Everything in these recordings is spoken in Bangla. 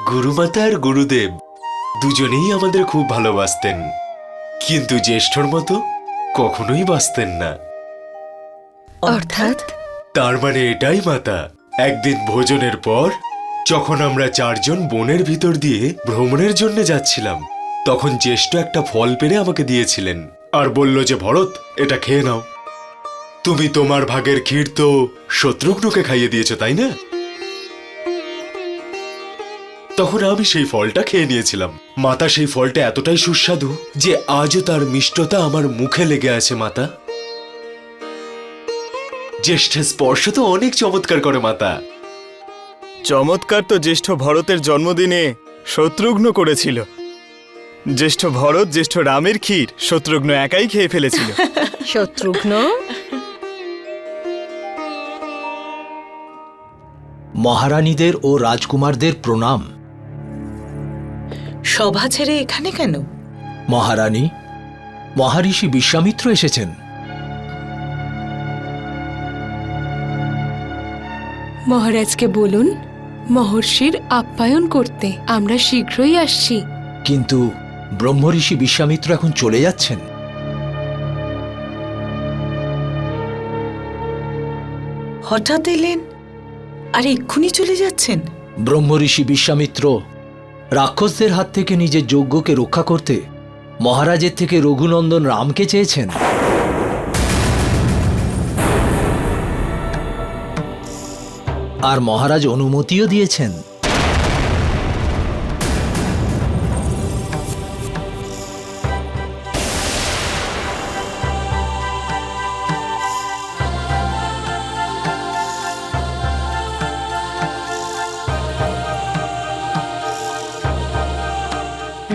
গুরুমাতা আর গুরুদেব দুজনেই আমাদের খুব ভালোবাসতেন, কিন্তু জ্যেষ্ঠর মতো কখনোই বাসতেন না। অর্থাৎ? তার মানে এটাই মাতা, একদিন ভোজনের পর যখন আমরা চারজন বনের ভিতর দিয়ে ভ্রমণের জন্য যাচ্ছিলাম, তখন জ্যেষ্ঠ একটা ফল পেড়ে আমাকে দিয়েছিলেন আর বলল যে ভরত, এটা খেয়ে নাও। তুমি তোমার ভাগের ক্ষীর তো শত্রুঘ্নকে খাইয়ে দিয়েছো, তাই না? তখন আমি সেই ফলটা খেয়ে নিয়েছিলাম। মাতা, সেই ফলটা এতটাই সুস্বাদু যে আজও তার মিষ্টতা আমার মুখে লেগে আছে। মাতা, জ্যেষ্ঠের স্পর্শ তো অনেক চমৎকার করে মাতা। চমৎকার তো জ্যেষ্ঠ ভরতের জন্মদিনে শত্রুঘ্ন করেছিল। জ্যেষ্ঠ ভরত জ্যেষ্ঠ রামের ক্ষীর শত্রুঘ্ন একাই খেয়ে ফেলেছিল। শত্রুঘ্ন? মহারানীদের ও রাজকুমারদের প্রণাম। সভা ছেড়ে এখানে কেন? মহারানী, মহারিষি বিশ্বামিত্র এসেছেন। মহারাজকে বলুন মহর্ষির আপ্যায়ন করতে, আমরা শীঘ্রই আসছি। কিন্তু ব্রহ্মঋষি বিশ্বামিত্র এখন চলে যাচ্ছেন। হঠাৎ এলেন আর এক্ষুনি চলে যাচ্ছেন? ব্রহ্মঋষি বিশ্বামিত্র রাক্ষসদের হাত থেকে নিজের যজ্ঞকে রক্ষা করতে মহারাজের থেকে রঘুনন্দন রামকে চেয়েছেন। আর মহারাজ অনুমতিও দিয়েছেন।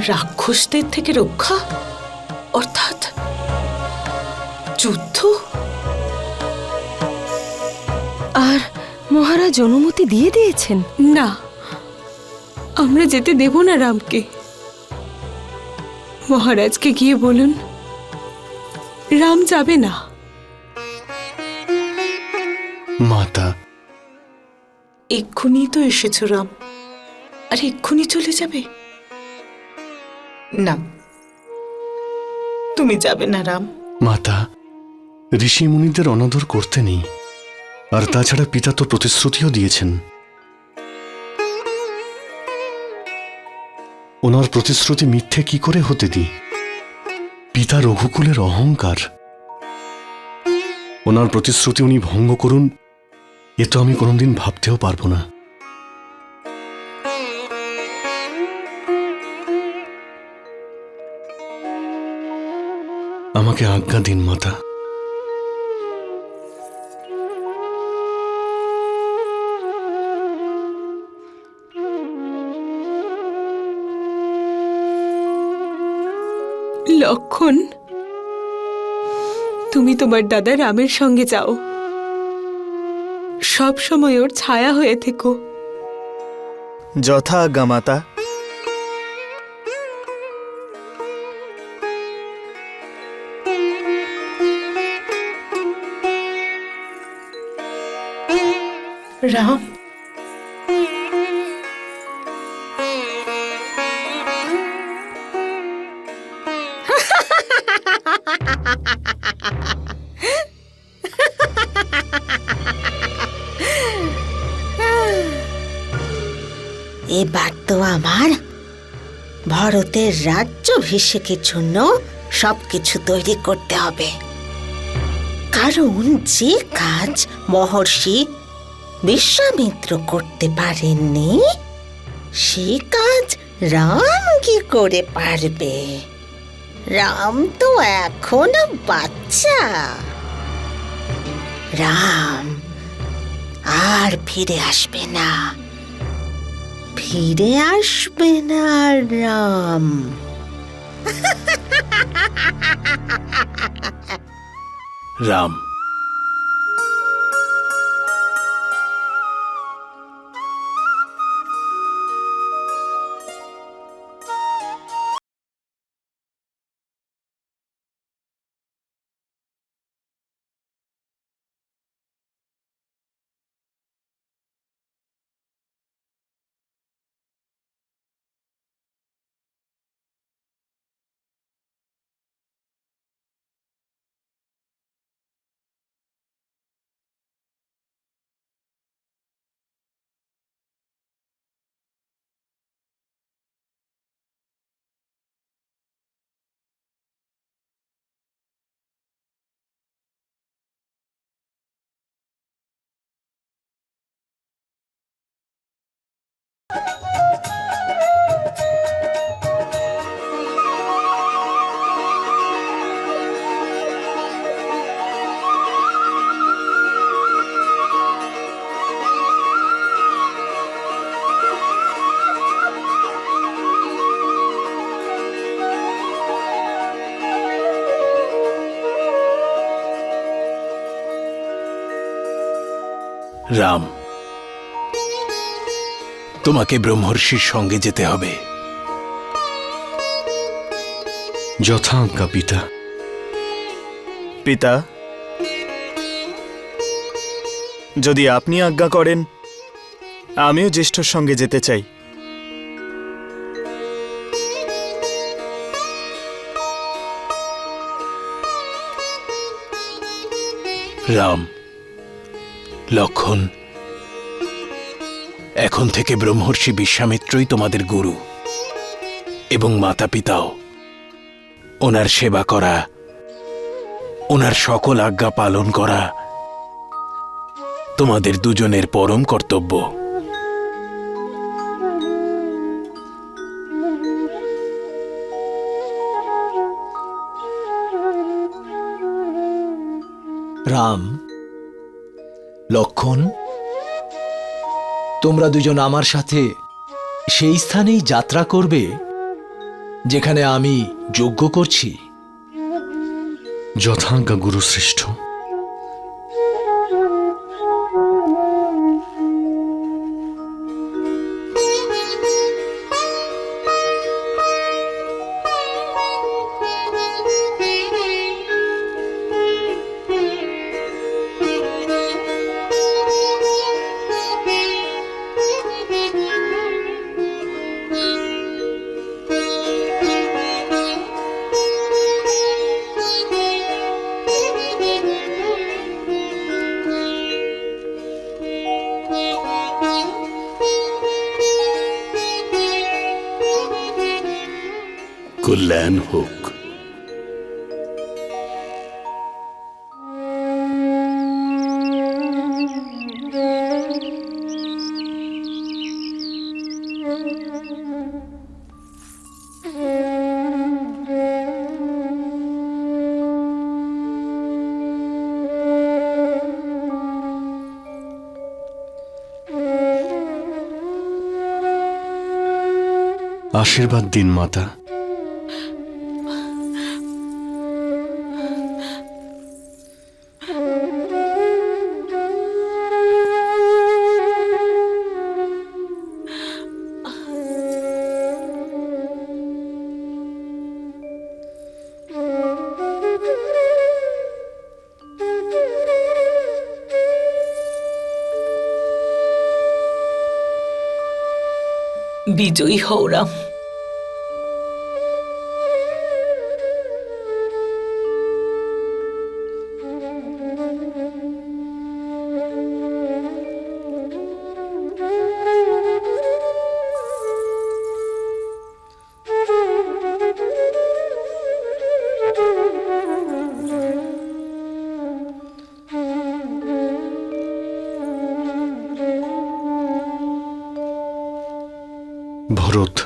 রাক্ষসদের থেকে রক্ষা অর্থাৎ যুদ্ধ? আর মহারাজ অনুমতি দিয়ে দিয়েছেন? না, আমরা যেতে দেব না রামকে। মহারাজকে গিয়ে বলুন রাম যাবে না। মাতা, এক্ষুনি তো এসেছো রাম, আর এক্ষুনি চলে যাবে? না, তুমি যাবে না রাম। মাতা, ঋষি মুনিদের অনাদর করতে নেই। আর তাছাড়া পিতা তো প্রতিশ্রুতিও দিয়েছেন। ওনার প্রতিশ্রুতি মিথ্যে কি করে হতে দিই? পিতা রঘুকুলের অহংকার। ওনার প্রতিশ্রুতি উনি ভঙ্গ করুন, এ তো আমি কোনোদিন ভাবতেও পারবো না। আমাকে আজ্ঞা দিন মাতা। লক্ষণ, তুমি তোমার দাদা রামের সঙ্গে যাও, সব সময় ওর ছায়া হয়ে থেকো। যথা আজ্ঞা মাতা। রাম, এবার তো আমার ভরতের রাজ্যাভিষেকের জন্য সবকিছু তৈরি করতে হবে, কারণ যে কাজ মহর্ষি বিশ্বামিত্র করতে পারেননি সে কাজ রাম কি করে পারবে? রাম তো এখনো বাচ্চা। রাম আর ফিরে আসবে না, ফিরে আসবে না রাম। রাম, রাম, তোমাকে ব্রহ্মর্ষির সঙ্গে যেতে হবে। যথা আজ্ঞা পিতা। পিতা, যদি আপনি আজ্ঞা করেন আমিও জ্যেষ্ঠর সঙ্গে যেতে চাই। রাম, লক্ষণ, এখন থেকে ব্রহ্মর্ষি বিশ্বামিত্রই তোমাদের গুরু এবং মাতা পিতাও। ওনার সেবা করা, ওনার সকল আজ্ঞা পালন করা তোমাদের দুজনের পরম কর্তব্য। রাম, লক্ষণ, তোমরা দুজন আমার সাথে সেই স্থানেই যাত্রা করবে যেখানে আমি যজ্ঞ করছি। যথাজ্ঞা গুরুশ্রেষ্ঠ। কল্যাণ হোক। আশীর্বাদ দিন মাতা। বিজয়ী হও রাম। ভরত,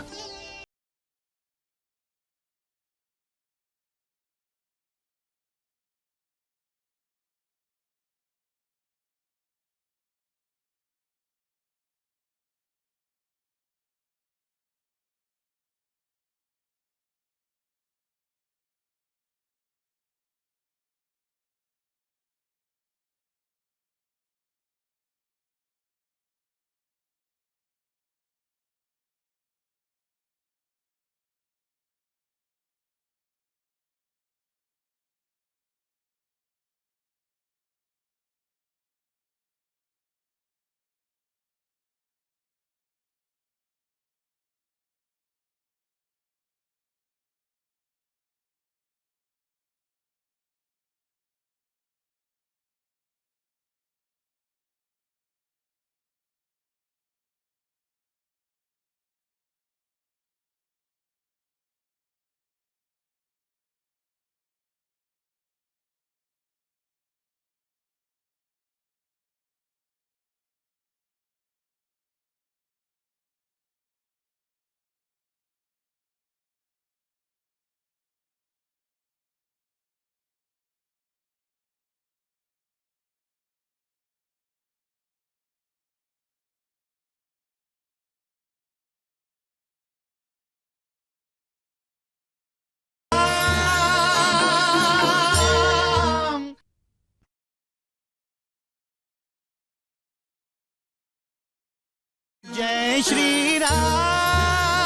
শ্রীরাম।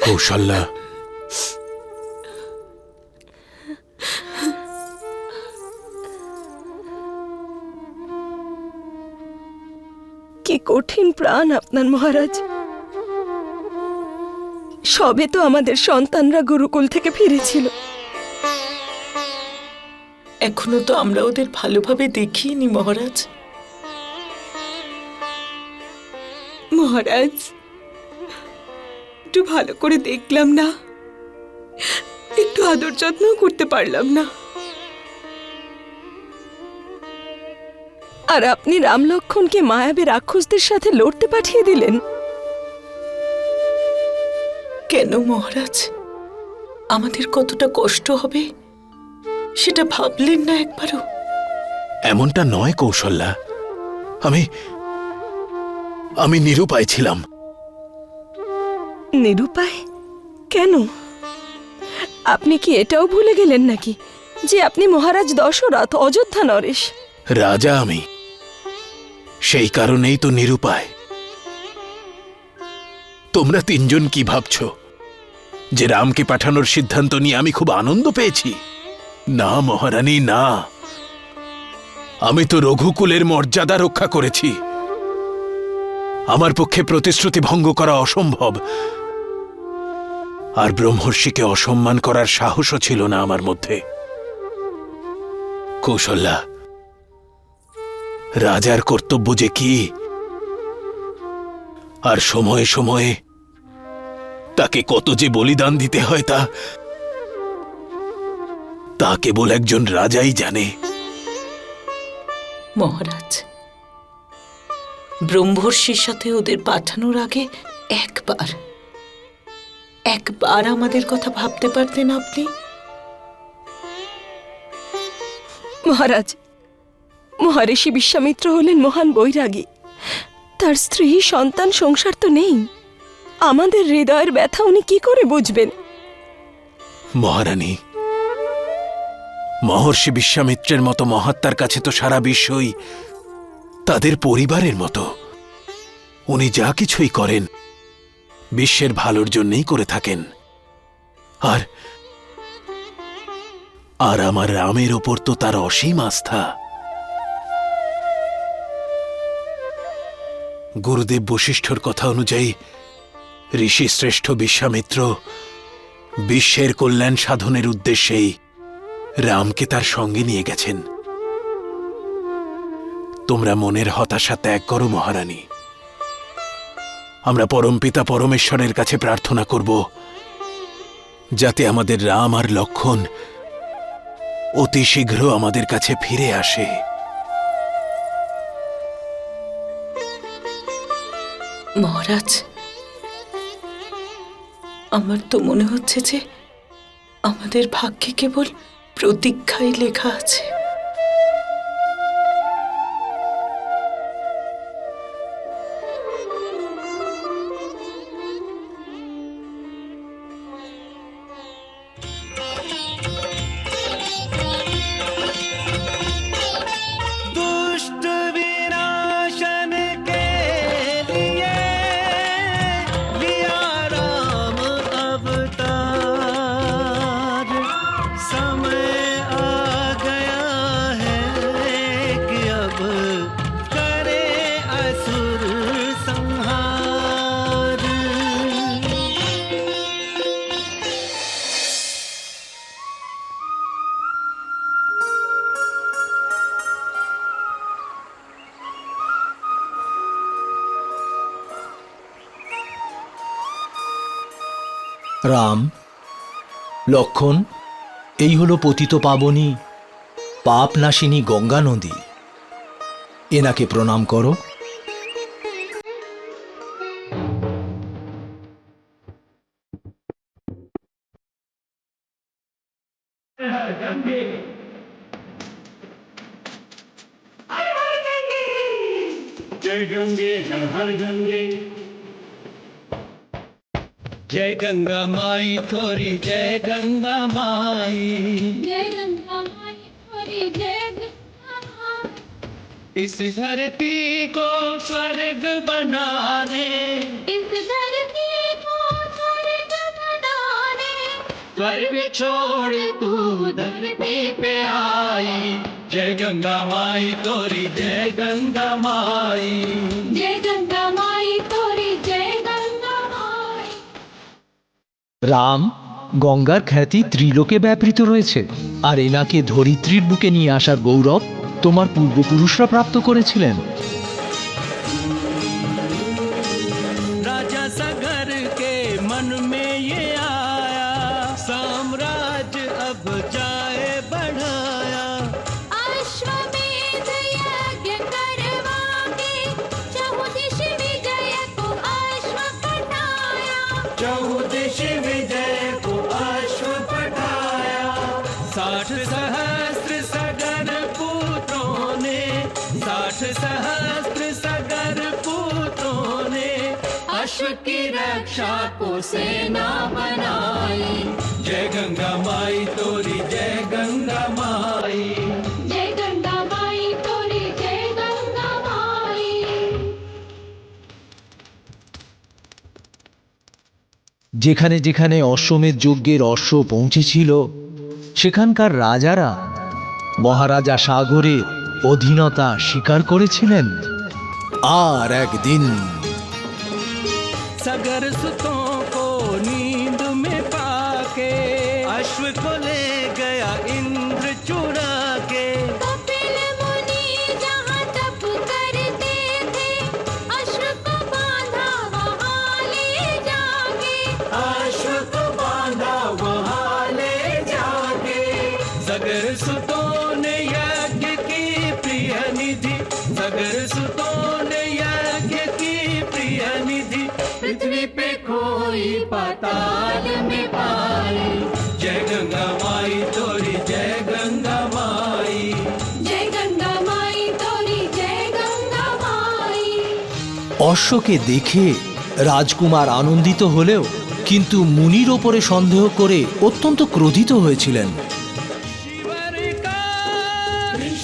কৌশল্যা, কি কঠিন প্রাণ আপনার মহারাজ। সবে তো আমাদের সন্তানরা গুরুকুল থেকে ফিরেছিল। এখনো তো আমরা ওদের ভালোভাবে দেখিনি মহারাজ। মহারাজ, একটু ভালো করে দেখলাম না, একটু আদর যত্ন করতে পারলাম না। আর আপনি রাম লক্ষ্মণকে মায়াবী রাক্ষসদের সাথে লড়তে পাঠিয়ে দিলেন। কেন মহারাজ? আমাদের কতটা কষ্ট হবে সেটা ভাবলেন না একবারও? এমনটা নয় কৌশল্যা, আমি নিরুপায় ছিলাম। নিরুপায় কেন? আপনি কি এটাও ভুলে গেলেন নাকি যে আপনি মহারাজ দশরথ, অযোধ্যা নরেশ? রাজা আমি, সেই কারণেই তো নিরুপায়। তোমরা তিনজন কি ভাবছ যে রামকে পাঠানোর সিদ্ধান্ত নিয়ে আমি খুব আনন্দ পেয়েছি? না মহারানী, না। আমি তো রঘুকুলের মর্যাদা রক্ষা করেছি। আমার পক্ষে প্রতিশ্রুতি ভঙ্গ করা অসম্ভব, আর ব্রহ্মর্ষিকে অসম্মান করার সাহসও ছিল না আমার মধ্যে। কৌশল্যা, রাজার কর্তব্য যে কি, আর সময়ে সময়ে তাকে কত যে বলিদান দিতে হয় তা কেবল একজন রাজাই জানে। মহারাজ, ব্রহ্মর্ষির সাথে ওদের পাঠানোর আগে একবার আমাদের কথা ভাবতে পারতেন আপনি? মহারাজ, মহারিষি বিশ্বামিত্র হলেন মহান বৈরাগী। তার স্ত্রী, সন্তান, সংসার তো নেই। আমাদের হৃদয়ের ব্যথা উনি কি করে বুঝবেন? মহারানী, মহর্ষি বিশ্বামিত্রের মতো মহাত্মার কাছে তো সারা বিশ্বই তাদের পরিবারের মতো। উনি যা কিছুই করেন বিশ্বের ভালোর জন্যই করে থাকেন। আর আমার রামের ওপর তো তার অসীম আস্থা। গুরুদেব বশিষ্ঠর কথা অনুযায়ী ঋষি শ্রেষ্ঠ বিশ্বামিত্র বিশ্বের কল্যাণ সাধনের উদ্দেশ্যেই রামকে তার সঙ্গে নিয়ে গেছেন। তোমরা মনের হতাশা ত্যাগ করো মহারানী। আমরা পরমপিতা পরমেশ্বরের কাছে প্রার্থনা করব যাতে আমাদের রাম আর লক্ষ্মণ অতি শীঘ্র আমাদের কাছে ফিরে আসে। মহারাজ, আমার তো মনে হচ্ছে যে আমাদের ভাগ্যে কেবল প্রতীক্ষায় লেখা আছে। রাম, লক্ষ্মণ, এই হলো পতিত পাবনী পাপ নাশিনী গঙ্গা নদী। এনাকে প্রণাম করো। जय गंगे हर हर गंगे, जय गंगा माई थोरी, जय गंगा माई, जय गंगा माई थोरी, जय इस धरती को स्वर्ग बनाने, इस धरती को स्वर्ग बनाने, स्वर्ग छोड़ तू धरती पे आई। जय गंगा माई तोरी जय गंगा माई। जय गंगा माई तोरी जय गंगा माई। রাম গঙ্গার খ্যাতি ত্রিলোকে ব্যাপৃত রয়েছে, আর এনাকে ধরিত্রীর বুকে নিয়ে আসার গৌরব তোমার পূর্বপুরুষরা প্রাপ্ত করেছিলেন। राजा सगर के मन में ये आया, साम्राज्य अब जाए बढ़ाया। अश्वमेध यज्ञ करवा के चहुदिश विजय को अश्व पठाया। चहुदिश विजय को अश्व पठाया। 60 सहस्त्र सगर पुत्रों ने, 60 सहस्त्र सगर पुत्रों ने अश्व की रक्षा को सेना बनाई। जय गंगा माई तोरी जय गंगा माई। जय गंगा माई तोरी जय गंगा माई। যেখানে যেখানে অশ্বমেধ যজ্ঞের অশ্ব পৌঁছেছিল সেখানকার রাজারা মহারাজা সাগরের অধীনতা স্বীকার করেছিলেন। আর একদিন सगर सुतों को नींद में पाके, अश्व को ले गया इंद्र चुरा के। कपिल मुनि जहाँ तप करते थे, अश्व को बांधा वहाँ ले जाके। अश्व को बांधा वहाँ ले जाके। सगर सुतों ने यज्ञ की प्रिय निधि, सगर सुतों ने यज्ञ की प्रिय निधि पृथ्वी पे खोई पाताल में पाई। जय गंगा माई तोरी जय गंगा माई। जय गंगा माई तोरी जय गंगा माई। অশ্বকে দেখে রাজকুমার আনন্দিত হলেও কিন্তু মুনির ওপরে সন্দেহ করে অত্যন্ত ক্রোধিত হয়েছিলেন।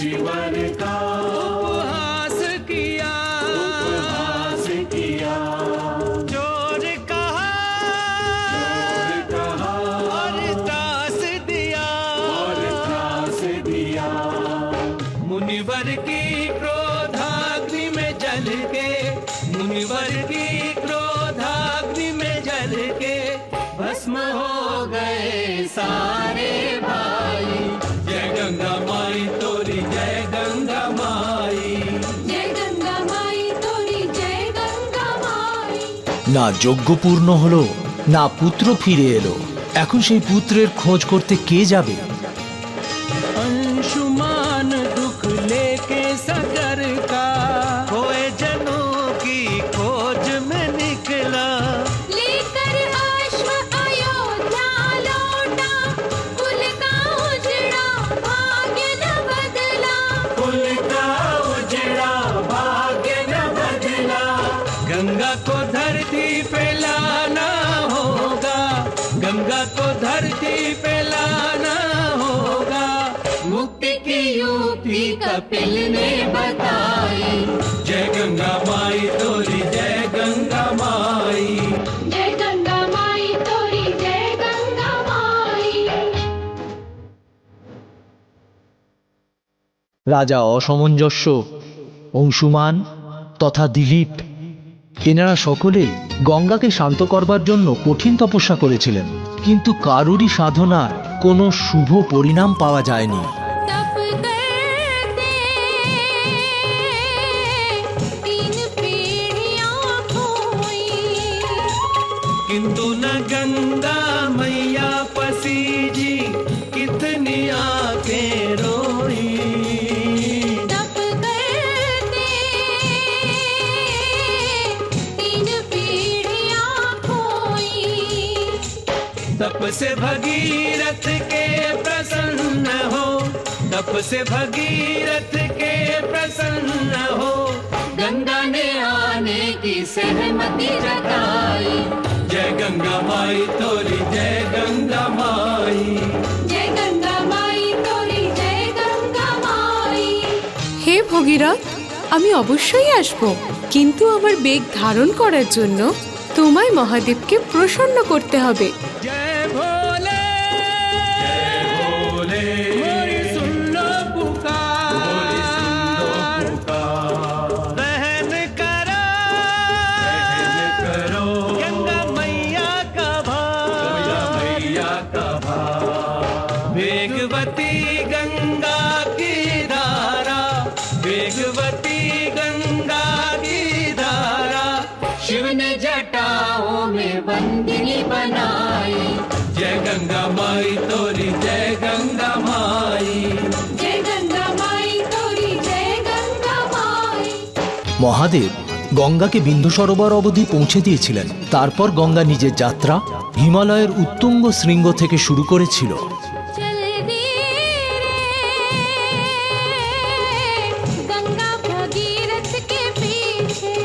ईश्वर का उपहास किया, चोर कहा और त्रास दिया। मुनिवर की क्रोधाग्नि में जल के, मुनिवर की क्रोधाग्नि में जल के भस्म हो गए सारे भाई। जय गंगा माई तोरी जय गंगा माई। जय गंगा माई तोरी जय गंगा माई। না যজ্ঞ পূর্ণ হলো, না পুত্র ফিরে এলো। এখন সেই পুত্রের খোঁজ করতে কে যাবে? अंशुमान दुख लेके सगर का, खोए जनों की खोज में निकला। लेकर अश्व अयोध्या लौटा, कुल का उजड़ा भाग्य न बदला। कुल का उजड़ा भाग्य न बदला। गंगा को धरती पे लाना होगा, गंगा को धरती पे लाना होगा। मुक्ति की युक्ति कपिल ने बताई। जय गंगा माई तोरी जय गंगा माई। जय गंगा माई तोरी जय गंगा माई। রাজা অসমঞ্জস্য, অংশুমান তথা দিলীপ এনারা সকলে গঙ্গাকে শান্ত করবার জন্য কঠিন তপস্যা করেছিলেন, কিন্তু কারুরই সাধনার কোনো শুভ পরিণাম পাওয়া যায়নি। तप करते 3 पीढ़ियाँ खोई। किंतु न गंगा मैया पसीजी, कितनी आंखें रोई। तप करते 3 पीढ़ियाँ खोई। तप से भगीरथ के प्रसन्न हो, तप से भगीरथ के प्रसन्न हो। गंगा ने आने की सहमति जताई। जय गंगा माई तोरी जय गंगा माई। जय गंगा माई तोरी जय गंगा माई। হে ভগীরথ, আমি অবশ্যই আসব, কিন্তু আমার বেগ ধারণ করার জন্য তোমায় মহাদেবকে প্রসন্ন করতে হবে। जय भोले मोरी सुन लो पुकार दहन करो गंगा मैया का भार वेगवती गंगा की धारा वेगवती गंगा की धारा शिव ने जटाओं में बंदिनी बनाई जय गंगा माई तोरी जय गंगा माई जय गंगा माई तोरी जय गंगा माई। মহাদেব গঙ্গাকে বিন্দু সরোবর অবধি পৌঁছে দিয়েছিলেন। তারপর গঙ্গা নিজের যাত্রা হিমালয়ের উত্তুঙ্গ শৃঙ্গ থেকে শুরু করেছিল। चल रे गंगा भगीरथ के पीछे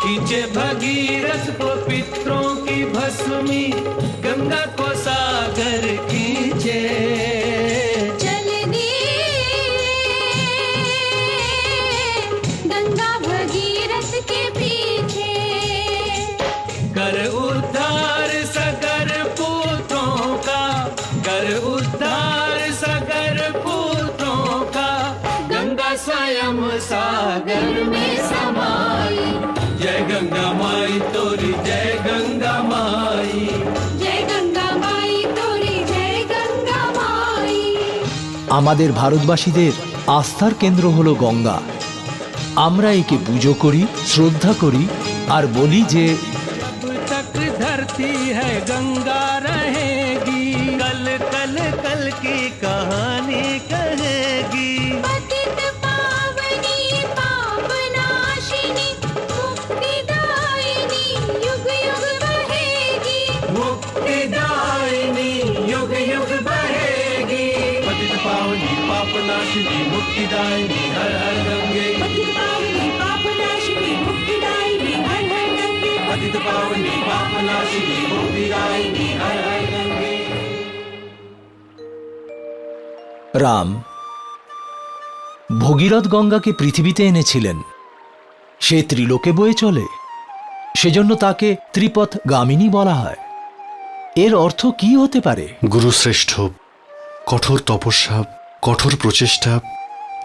खींचे भगीरथ को पितरों की भस्मी गंगा को सागर खींचे चल रे गंगा भगीरथ के पीछे कर उद्धार सगर पुत्रों का कर उद्धार सगर पुत्रों का गंगा स्वयं सागर में समाई जय गंगा माई तोरी जय गंगा माई जय गंगा माई तोरी जय गंगा माई। আমাদের ভারতবাসীদের আস্থার কেন্দ্র হলো গঙ্গা। আমরা একে পুজো করি, শ্রদ্ধা করি আর বলি যে जब तक धरती है गंगा रहेगी कल कल कल की कहानी कहेगी पतित पावनी पापनाशिनी मुक्तिदायिनी युग युग बहेगी मुक्तिदायिनी युग युग बहेगी पतित पावनी पापनाशिनी मुक्तिदायिनी हर हर गंगे पतित पावनी पापनाशिनी मुक्तिदायिनी हर हर गंगे पतित पावनी पापनाशिनी मुक्तिदायिनी हर हर गंगे রাম ভগীরথ গঙ্গাকে পৃথিবীতে এনেছিলেন। সে ত্রিলোকে বয়ে চলে, সেজন্য তাকে ত্রিপথ গামিনী বলা হয়। এর অর্থ কি হতে পারে? গুরুশ্রেষ্ঠ কঠোর তপস্যা, কঠোর প্রচেষ্টা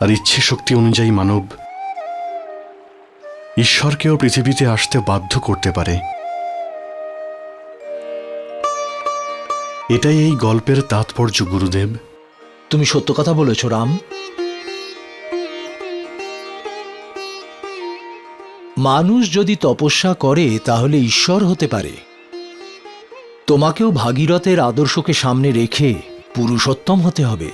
আর ইচ্ছে শক্তি অনুযায়ী মানব ঈশ্বরকেও পৃথিবীতে আসতে বাধ্য করতে পারে। এটাই এই গল্পের তাৎপর্য গুরুদেব। তুমি সত্য কথা বলেছ রাম। মানুষ যদি তপস্যা করে তাহলে ঈশ্বর হতে পারে। তোমাকেও ভাগীরথের আদর্শকে সামনে রেখে পুরুষোত্তম হতে হবে।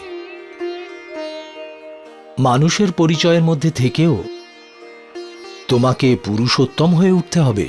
মানুষের পরিচয়ের মধ্যে থেকেও তোমাকে পুরুষোত্তম হয়ে উঠতে হবে।